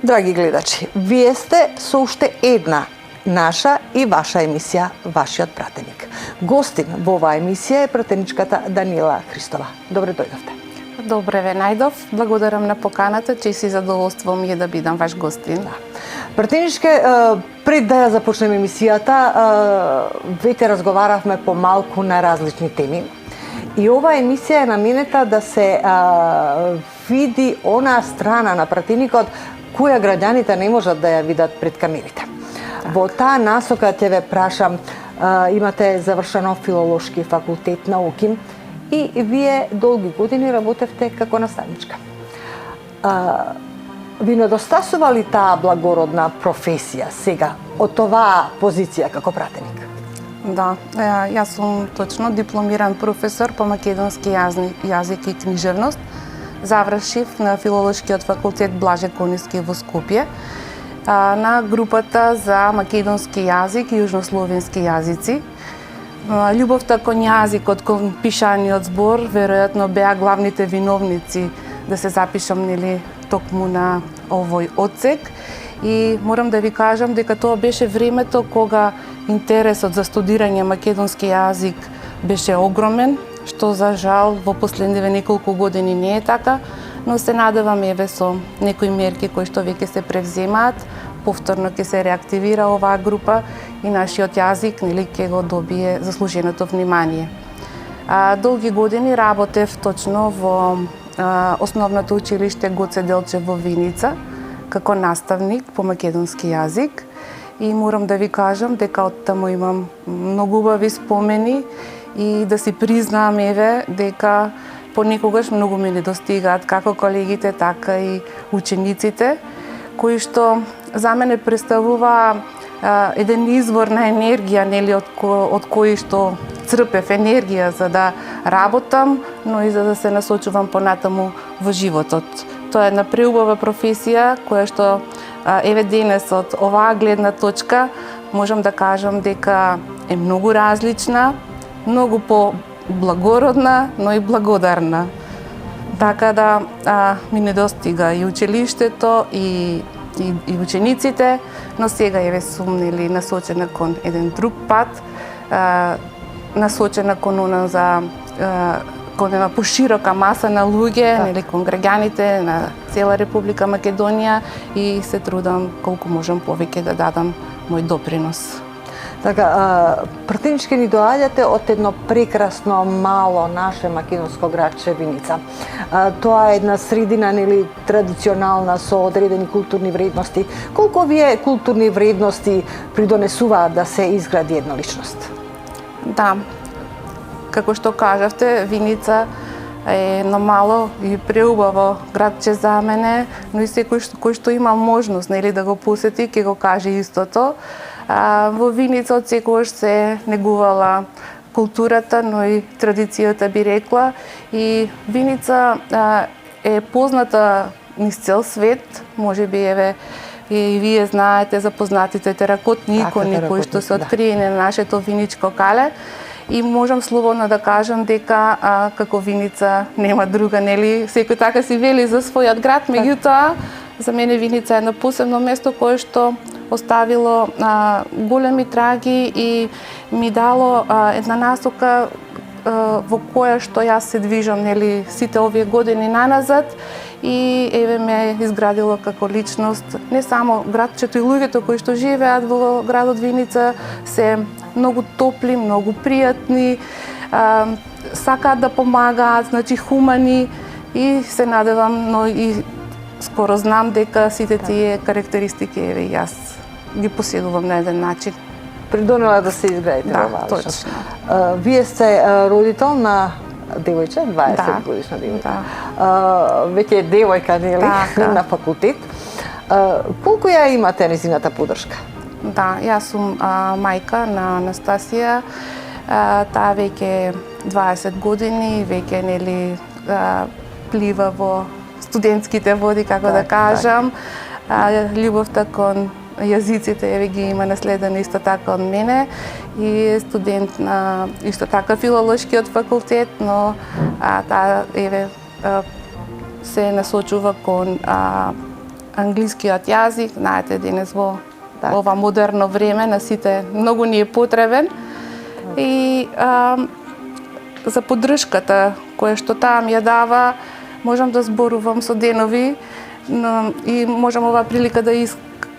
Драги гледачи, вие сте со уште една наша и ваша емисија Вашиот пратеник. Гостин во оваа емисија е пратеничката Даниела Христова. Добре дојдовте. Добре ве најдов. Благодарам на поканата, че си задоволство ми е да бидам ваш гостин. Пратеничке, пред да ја започнеме емисијата, веќе разговаравме помалку на различни теми. И оваа емисија е наменета да се види онаа страна на пратеникот која граѓаните не можат да ја видат пред камерите. Во таа насока ќе ве прашам, имате завршено филолошки факултет на УКИМ и вие долги години работевте како наставничка. Ви недостасува ли таа благородна професија сега од оваа позиција како пратеник? Да, јас сум точно дипломиран професор по македонски јазик и книжевност. Завршив на филолошкиот факултет Блаже Коневски во Скопје на групата за македонски јазик и јужнословенски јазици. Љубовта кон јазикот, кон пишаниот збор, веројатно беа главните виновници да се запишам токму на овој одсек. И морам да ви кажам дека тоа беше времето кога интересот за студирање македонски јазик беше огромен, што за жал во последниве неколку години не е така, но се надевам еве со некои мерки кои што веќе се превземаат, повторно ќе се реактивира оваа група и нашиот јазик ќе го добие заслуженото внимание. Долги години работев точно во основното училиште Гоце Делчев во Виница како наставник по македонски јазик и морам да ви кажам дека од таму имам многу убави спомени и да си признаам дека понекогаш многу ми недостигаат како колегите, така и учениците, кои што за мене представува еден извор на енергија, од кој што црпев енергија за да работам, но и за да се насочувам понатаму во животот. Тоа е една преубава професија која што денес од оваа гледна точка можам да кажам дека е многу различна, многу по-благородна, но и благодарна. Така да ми недостига и училиштето, и учениците, но сега сум насочена кон еден друг пат, насочена кон една поширока маса на луѓе, кон граѓаните на цела Република Македонија и се трудам колку можам повеќе да дадам мој допринос. Така, пратенички ни доаѓате од едно прекрасно мало наше македонско градче Виница. Тоа е една средина традиционална со одредени културни вредности. Колку вие културни вредности придонесуваат да се изгради една личност? Да, како што кажавте, Виница е едно мало и преубаво градче за мене, но и секој кој што има можност да го посети, ќе го каже истото. Во Виница од секогаш се негувала културата, но и традицијата би рекла. И Виница е позната низ цел свет, може би и вие знаете за познатите теракотни икони кои што се откриени на нашето виничко кале. И можам слободно да кажам дека како Виница нема друга, секој така си вели за својот град, меѓутоа за мене Виница е едно посебно место кое што оставило големи траги и ми дало една насока во која што јас се движам сите овие години наназад и ме изградило како личност. Не само градчето и луѓето кои што живеат во градот Виница се многу топли, многу пријатни, сакаат да помагаат, хумани и се надевам, но и скоро знам дека сите тие карактеристики јас ги поседувам на еден начин. Придонела да се изградите оваа личност. Вие сте родител на девојче, 20 годишна девојка. Веќе е девојка, на факултет. Колку ја имате нејзината поддршка? Да, јас сум мајка на Анастасија. Таа веќе 20 години, веќе плива во студентските води, како да кажам. Љубовта кон јазиците ги има наследена исто така од мене и е студент на исто така филолошкиот факултет, но таа се насочува кон англискиот јазик, знаете, денес во ова модерно време на сите многу ни е потребен. И за поддршката која што таа ми ја дава, можам да зборувам со денови, и можам оваа прилика да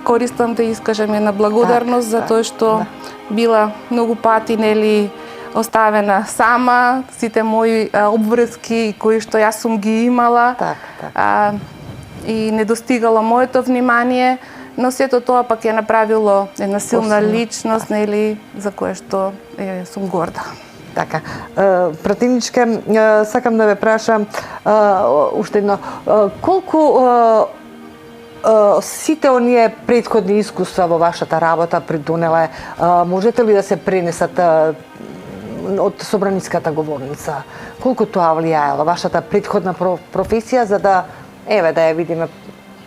користам да искажам една благодарност за тоа што била многу пати нели оставена сама, сите мои обврски кои што јас сум ги имала. И не достигало моето внимание, но сето тоа пак ја направило една силна личност, нели, за која што сум горда. Така, пратеничке, сакам да ве прашам уште едно, колку сите оние претходни искуства во вашата работа придонеле, можете ли да се пренесат од собраниската говорница? Колку тоа влијаело вашата претходна професија за да да ја видиме,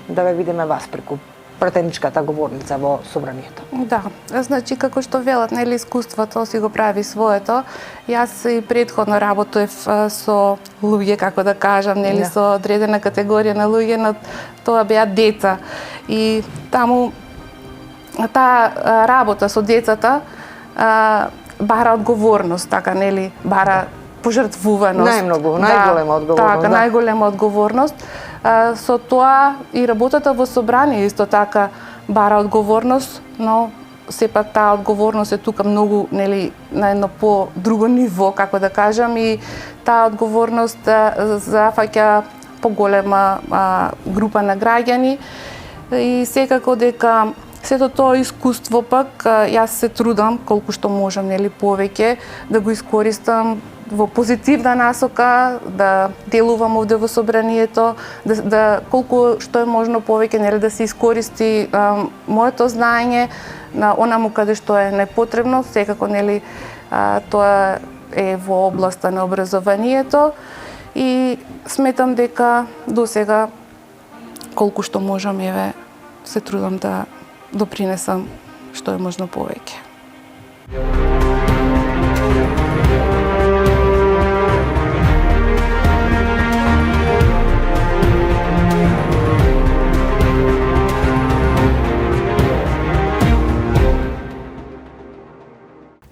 да ве видиме вас преку пратеничката говорница во собранието? Да, значи како што велат, нели, искуството си го прави своето. Јас и претходно работев со луѓе, како да кажам, нели, со одредена категорија на луѓе, но тоа беа деца. И таму таа работа со децата бара одговорност, така, нели, бара пожртвуваност. Најголема одговорност. Така, најголема одговорност. Со тоа и работата во собрание исто така бара одговорност, но сепак таа одговорност е тука многу, нели, на едно по-друго ниво, како да кажам, и таа одговорност зафаќа поголема група на граѓани и секако дека сето тоа искуство пак јас се трудам колку што можам, нели, повеќе да го искористам во позитивна насока, да делувам овде во собранието, да колку што е можно повеќе, нели, да се искористи моето знаење на онаму каде што е непотребно, секако, нели, тоа е во областа на образованието и сметам дека досега колку што можам, се трудам да допринесам што е можно повеќе.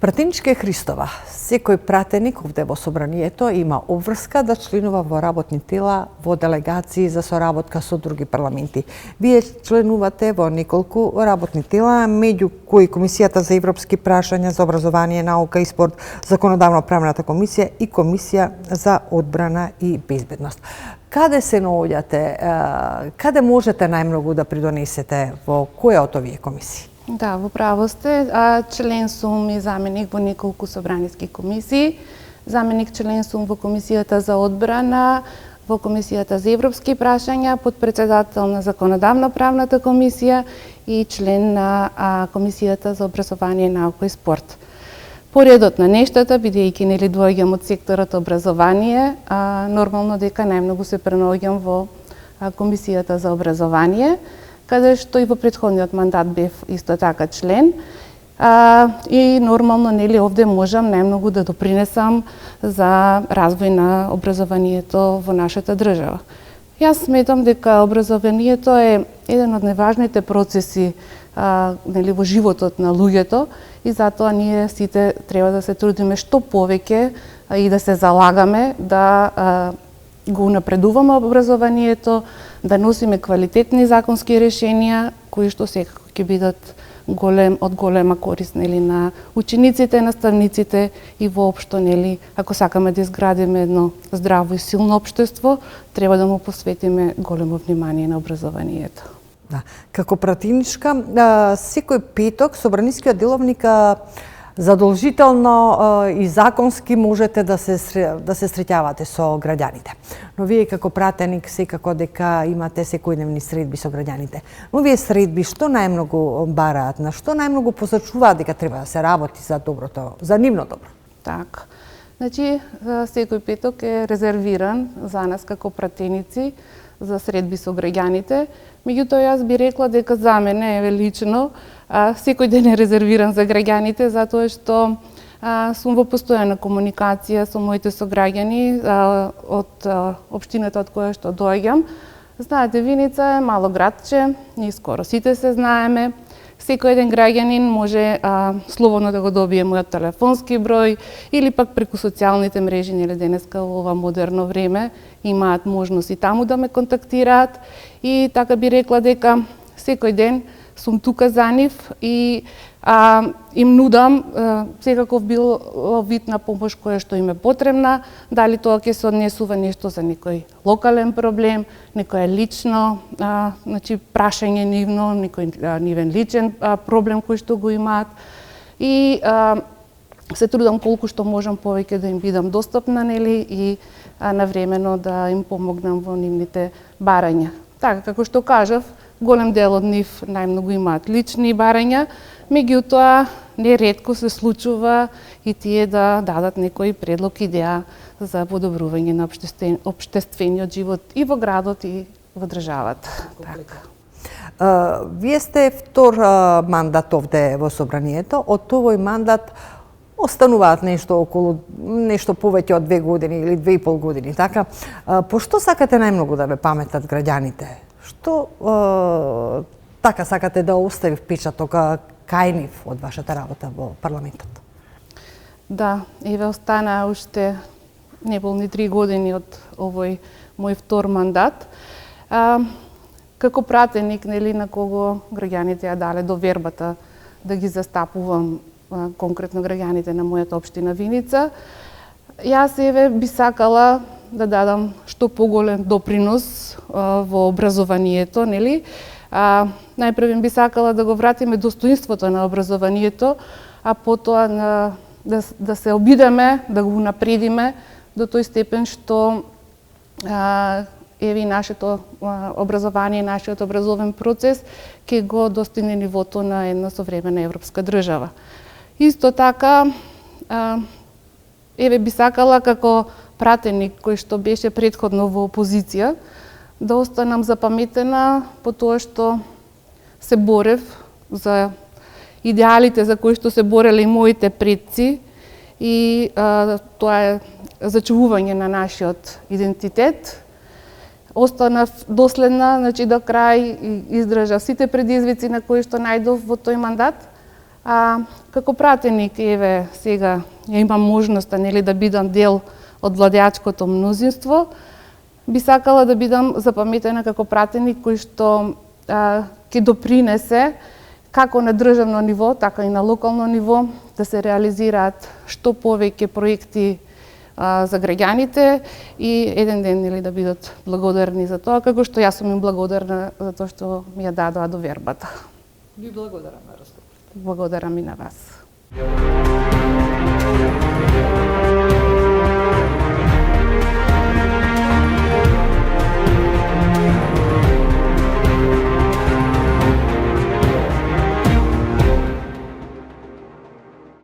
Пратеничке Христова, секој пратеник овде во собранието има обврска да членува во работни тела, во делегации за соработка со други парламенти. Вие членувате во неколку работни тела, меѓу кои Комисијата за европски прашања, за образование, наука и спорт, Законодавно-правната комисија и Комисија за одбрана и безбедност. Каде се наоѓате, каде можете најмногу да придонесете во која од овие комисии? Да, во право сте. Член сум и заменик во неколку собраниски комисии. Заменик член сум во Комисијата за одбрана, во Комисијата за европски прашања, подпредседател на Законодавно-правната комисија и член на Комисијата за образование, наука и спорт. Поредот на нештата, бидејќи нели доаѓам од секторот образование, нормално дека најмногу се пренаоѓам во Комисијата за образование, каде што и во претходниот мандат бев исто така член. И нормално, нели, овде можам најмногу да допринесам за развој на образованието во нашата држава. Јас сметам дека образованието е еден од најважните процеси нели, во животот на луѓето и затоа ние сите треба да се трудиме што повеќе и да се залагаме да го напредуваме образованието, да носиме квалитетни законски решенија кои што секако ќе бидат од голема корист, нели, на учениците, наставниците и воопшто, нели, ако сакаме да изградиме едно здраво и силно општество, треба да му посветиме големо внимание на образованието. Да. Како пратеничка, секој петок собранискиот деловник задолжително и законски можете да се среќавате со граѓаните. Но вие како пратеник секако дека имате секојдневни средби со граѓаните. Но вие средби што најмногу бараат, на што најмногу посочуваат дека треба да се работи за доброто, за нивно добро? Так. Значи, секој петок е резервиран за нас како пратеници за средби со граѓаните. Меѓутоа, јас би рекла дека за мене е лично секој ден е резервиран за граѓаните, затоа што сум во постојана комуникација со моите сограѓани од општината од која што доаѓам. Знаете, Виница е мало градче, ние скоро сите се знаеме. Секој еден граѓанин може слободно да го добие мојот телефонски број или пак преку социјалните мрежи, нели денеска во ова модерно време имаат можност и таму да ме контактираат, и така би рекла дека секој ден сум тука за нив и им нудам секаков било вид на помош која што им е потребна, дали тоа ќе се однесува нешто за некој локален проблем, некој лично значи прашање нивно, некој нивен личен проблем кој што го имаат, и се трудам колку што можам повеќе да им бидам достапна, нели, и навремено да им помогнам во нивните барања. Така како што кажав, голем дел од нив најмногу имаат лични барања, меѓутоа неретко се случува и тие да дадат некој предлог, идеја за подобрување на општествениот живот и во градот и во државата. Вие сте втор мандат овде во собранието. Од овој мандат остануваат нешто повеќе од 2 години или 2,5 години, така? По што сакате најмногу да ве паметат граѓаните? Што така сакате да остави впечаток кај нив од вашата работа во парламентот? Да, еве остана уште неполни 3 години од овој мој втор мандат. Како пратеник, нели, на кого граѓаните ја дале довербата да ги застапувам конкретно граѓаните на мојата општина Виница, јас еве би сакала да дадам што поголем допринос во образованието, нели? Најпрвен би сакала да го вратиме достоинството на образованието, а потоа да се обидеме, да го унапредиме до тој степен што еви нашето образование, нашиот образовен процес ќе го достигне нивото на една современа европска држава. Исто така, еве би сакала како пратеник кој што беше претходно во опозиција, да останам запаметена по тоа што се борев за идеалите за кои што се бореле и моите предци, и тоа е зачувување на нашиот идентитет. Останав доследна, значи до крај, и издржав сите предизвици на кои што најдов во тој мандат. Како пратеник, еве, сега ја имам можноста, нели, да бидам дел од владеачкото мнозинство, би сакала да бидам запаметена како пратеник кој што ќе допринесе како на државно ниво, така и на локално ниво да се реализираат што повеќе проекти за граѓаните и еден ден, нели, да бидат благодарни за тоа, како што јас сум им благодарна за тоа што ми ја дадоа довербата. Ви благодарам на разговорот. Благодарам и на вас.